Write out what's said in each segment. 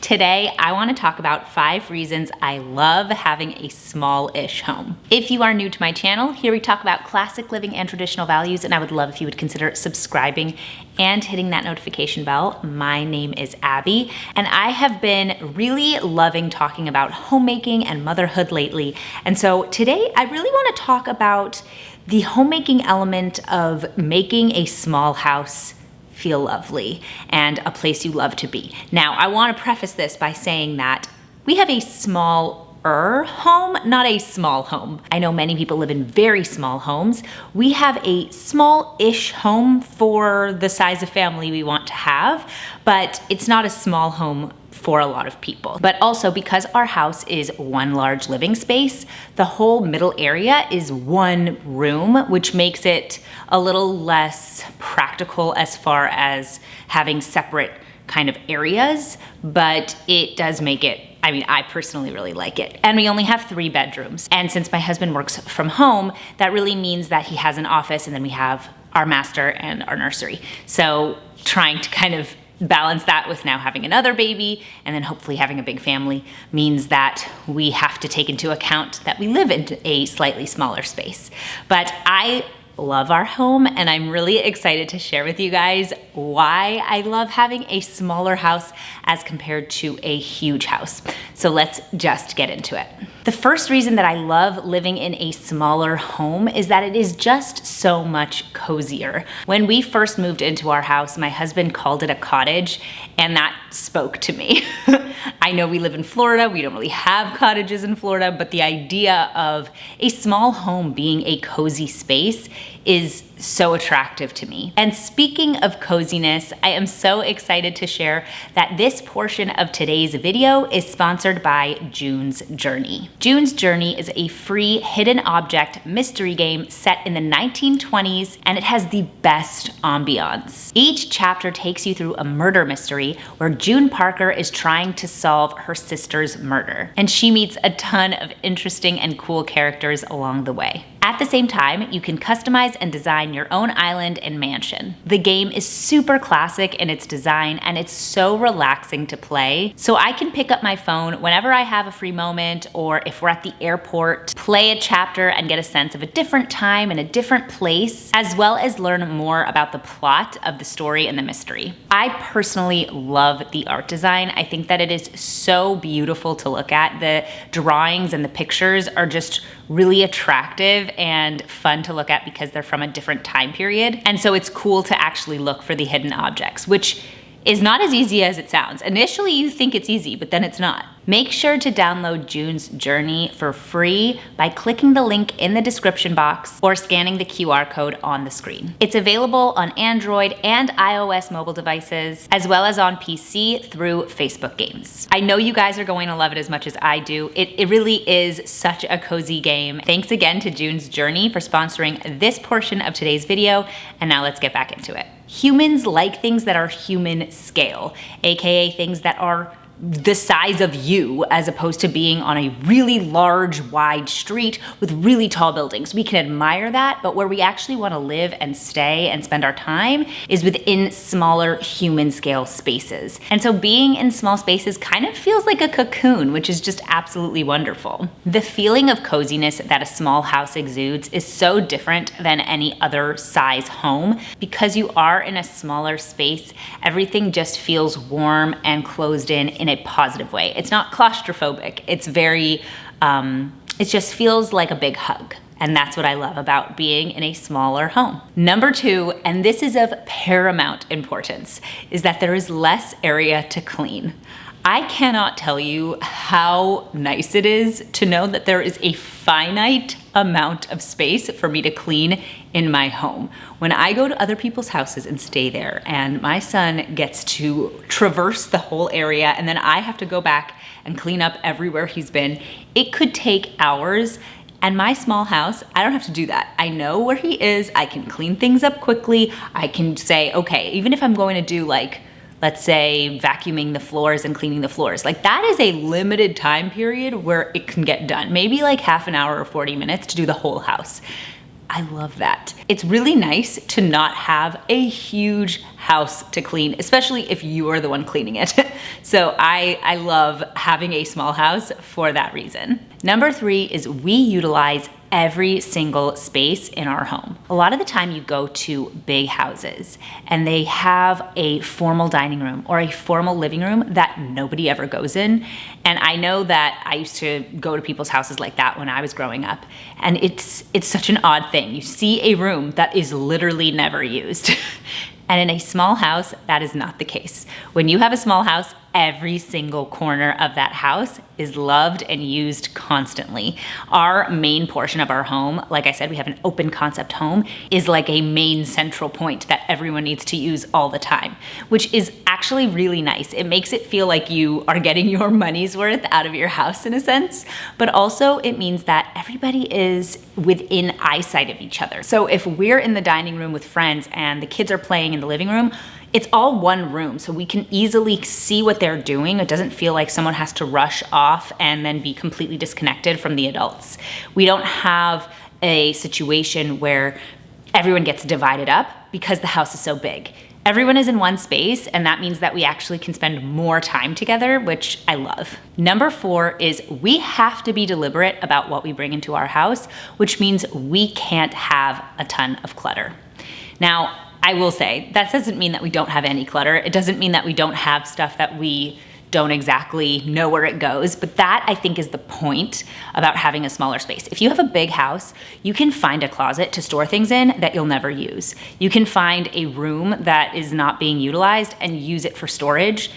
Today, I want to talk about 5 reasons I love having a small-ish home. If you are new to my channel, here we talk about classic living and traditional values, and I would love if you would consider subscribing and hitting that notification bell. My name is Abby, and I have been really loving talking about homemaking and motherhood lately. And so today, I really want to talk about the homemaking element of making a small house feel lovely and a place you love to be. Now, I want to preface this by saying that we have a smaller home, not a small home. I know many people live in very small homes. We have a small-ish home for the size of family we want to have, but it's not a small home for a lot of people. But also because our house is one large living space, the whole middle area is one room, which makes it a little less practical as far as having separate kind of areas, but it does make it, I personally really like it. And we only have 3 bedrooms. And since my husband works from home, that really means that he has an office and then we have our master and our nursery. So trying to kind of balance that with now having another baby and then hopefully having a big family means that we have to take into account that we live in a slightly smaller space. But I love our home, and I'm really excited to share with you guys why I love having a smaller house as compared to a huge house. So let's just get into it. The first reason that I love living in a smaller home is that it is just so much cozier. When we first moved into our house, my husband called it a cottage, and that spoke to me. I know we live in Florida, we don't really have cottages in Florida, but the idea of a small home being a cozy space is so attractive to me. And speaking of coziness, I am so excited to share that this portion of today's video is sponsored by June's Journey. June's Journey is a free hidden object mystery game set in the 1920s, and it has the best ambiance. Each chapter takes you through a murder mystery where June Parker is trying to solve her sister's murder, and she meets a ton of interesting and cool characters along the way. At the same time, you can customize and design your own island and mansion. The game is super classic in its design, and it's so relaxing to play. So I can pick up my phone whenever I have a free moment, or if we're at the airport, play a chapter and get a sense of a different time and a different place, as well as learn more about the plot of the story and the mystery. I personally love the art design. I think that it is so beautiful to look at. The drawings and the pictures are just really attractive and fun to look at because they're from a different time period. And so it's cool to actually look for the hidden objects, which is not as easy as it sounds. Initially you think it's easy, but then it's not. Make sure to download June's Journey for free by clicking the link in the description box or scanning the QR code on the screen. It's available on Android and iOS mobile devices, as well as on PC through Facebook Games. I know you guys are going to love it as much as I do. It really is such a cozy game. Thanks again to June's Journey for sponsoring this portion of today's video, and now let's get back into it. Humans like things that are human scale, aka things that are the size of you as opposed to being on a really large, wide street with really tall buildings. We can admire that, but where we actually want to live and stay and spend our time is within smaller human scale spaces. And so being in small spaces kind of feels like a cocoon, which is just absolutely wonderful. The feeling of coziness that a small house exudes is so different than any other size home. Because you are in a smaller space, everything just feels warm and closed in a positive way. It's not claustrophobic. It's very, it just feels like a big hug. And that's what I love about being in a smaller home. Number 2, and this is of paramount importance, is that there is less area to clean. I cannot tell you how nice it is to know that there is a finite amount of space for me to clean in my home. When I go to other people's houses and stay there, and my son gets to traverse the whole area, and then I have to go back and clean up everywhere he's been, it could take hours. And my small house, I don't have to do that. I know where he is. I can clean things up quickly. I can say, okay, even if I'm going to do like, let's say vacuuming the floors and cleaning the floors, like that is a limited time period where it can get done. Maybe like half an hour or 40 minutes to do the whole house. I love that. It's really nice to not have a huge house to clean, especially if you are the one cleaning it. So I love having a small house for that reason. Number 3 is we utilize every single space in our home. A lot of the time you go to big houses and they have a formal dining room or a formal living room that nobody ever goes in. And I know that I used to go to people's houses like that when I was growing up. And it's such an odd thing. You see a room that is literally never used. And in a small house, that is not the case. When you have a small house, every single corner of that house is loved and used constantly. Our main portion of our home, like I said, we have an open concept home, is like a main central point that everyone needs to use all the time, which is actually really nice. It makes it feel like you are getting your money's worth out of your house in a sense, but also it means that everybody is within eyesight of each other. So if we're in the dining room with friends and the kids are playing in the living room, it's all one room, so we can easily see what they're doing. It doesn't feel like someone has to rush off and then be completely disconnected from the adults. We don't have a situation where everyone gets divided up because the house is so big. Everyone is in one space, and that means that we actually can spend more time together, which I love. Number 4 is we have to be deliberate about what we bring into our house, which means we can't have a ton of clutter. Now, I will say, that doesn't mean that we don't have any clutter. It doesn't mean that we don't have stuff that we don't exactly know where it goes, but that I think is the point about having a smaller space. If you have a big house, you can find a closet to store things in that you'll never use. You can find a room that is not being utilized and use it for storage.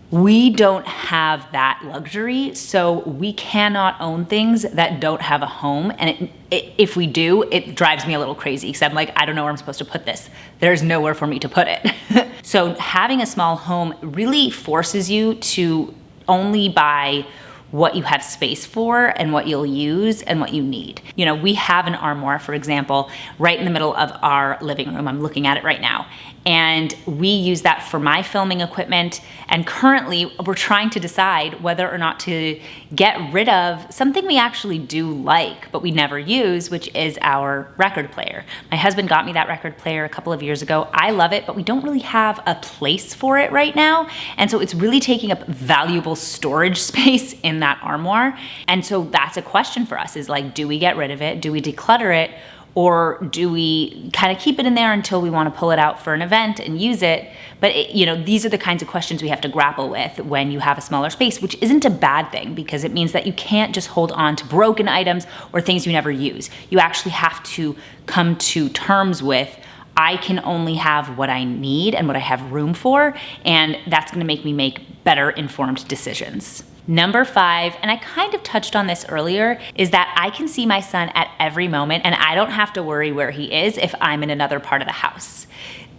We don't have that luxury, so we cannot own things that don't have a home. And if we do, it drives me a little crazy because I'm like, I don't know where I'm supposed to put this. There's nowhere for me to put it. So having a small home really forces you to only buy what you have space for and what you'll use and what you need. You know, we have an armoire, for example, right in the middle of our living room. I'm looking at it right now. And we use that for my filming equipment. And currently we're trying to decide whether or not to get rid of something we actually do like, but we never use, which is our record player. My husband got me that record player a couple of years ago. I love it, but we don't really have a place for it right now. And so it's really taking up valuable storage space in that armoire. And so that's a question for us is like, do we get rid of it? Do we declutter it? Or do we kind of keep it in there until we want to pull it out for an event and use it? But these are the kinds of questions we have to grapple with when you have a smaller space, which isn't a bad thing because it means that you can't just hold on to broken items or things you never use. You actually have to come to terms with, I can only have what I need and what I have room for, and that's going to make me make better informed decisions. Number 5, and I kind of touched on this earlier, is that I can see my son at every moment and I don't have to worry where he is if I'm in another part of the house.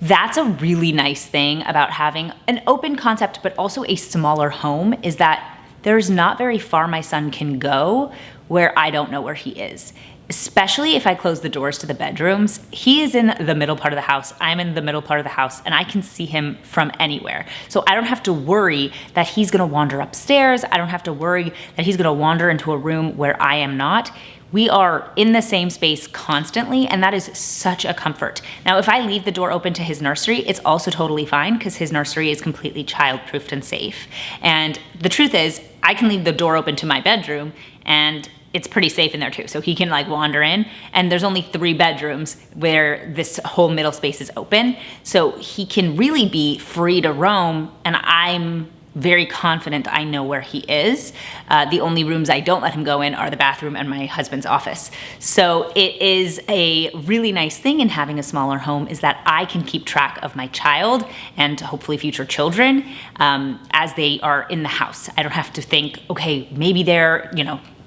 That's a really nice thing about having an open concept but also a smaller home, is that there's not very far my son can go where I don't know where he is. Especially if I close the doors to the bedrooms. He is in the middle part of the house, I'm in the middle part of the house, and I can see him from anywhere. So I don't have to worry that he's gonna wander upstairs. I don't have to worry that he's gonna wander into a room where I am not. We are in the same space constantly, and that is such a comfort. Now, if I leave the door open to his nursery, it's also totally fine because his nursery is completely child-proofed and safe. And the truth is, I can leave the door open to my bedroom and it's pretty safe in there too. So he can like wander in, and there's only 3 bedrooms where this whole middle space is open. So he can really be free to roam, and I'm very confident I know where he is. The only rooms I don't let him go in are the bathroom and my husband's office. So it is a really nice thing in having a smaller home, is that I can keep track of my child and hopefully future children as they are in the house. I don't have to think, okay, maybe they're,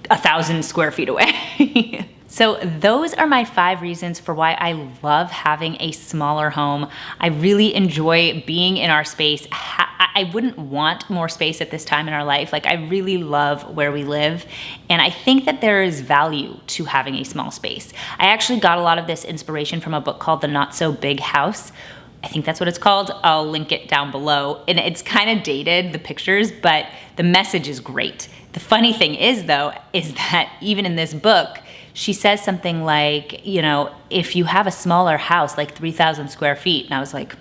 1,000 square feet away. So those are my 5 reasons for why I love having a smaller home. I really enjoy being in our space. I wouldn't want more space at this time in our life. Like, I really love where we live. And I think that there is value to having a small space. I actually got a lot of this inspiration from a book called The Not So Big House. I think that's what it's called. I'll link it down below. And it's kind of dated, the pictures, but the message is great. The funny thing is, though, is that even in this book, she says something like, you know, if you have a smaller house, like 3,000 square feet. And I was like,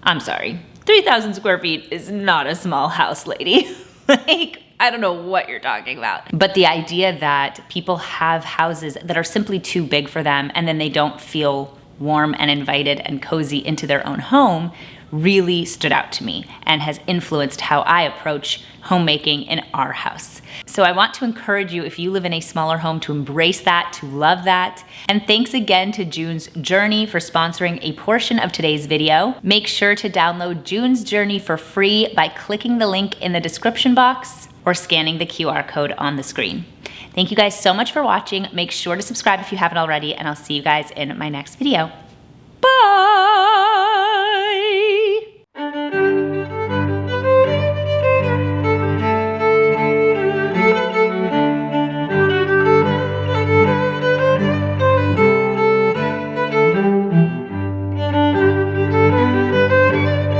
I'm sorry, 3,000 square feet is not a small house, lady. Like, I don't know what you're talking about. But the idea that people have houses that are simply too big for them and then they don't feel warm and invited and cozy into their own home really stood out to me and has influenced how I approach homemaking in our house. So I want to encourage you, if you live in a smaller home, to embrace that, to love that. And thanks again to June's Journey for sponsoring a portion of today's video. Make sure to download June's Journey for free by clicking the link in the description box or scanning the QR code on the screen. Thank you guys so much for watching. Make sure to subscribe if you haven't already, and I'll see you guys in my next video.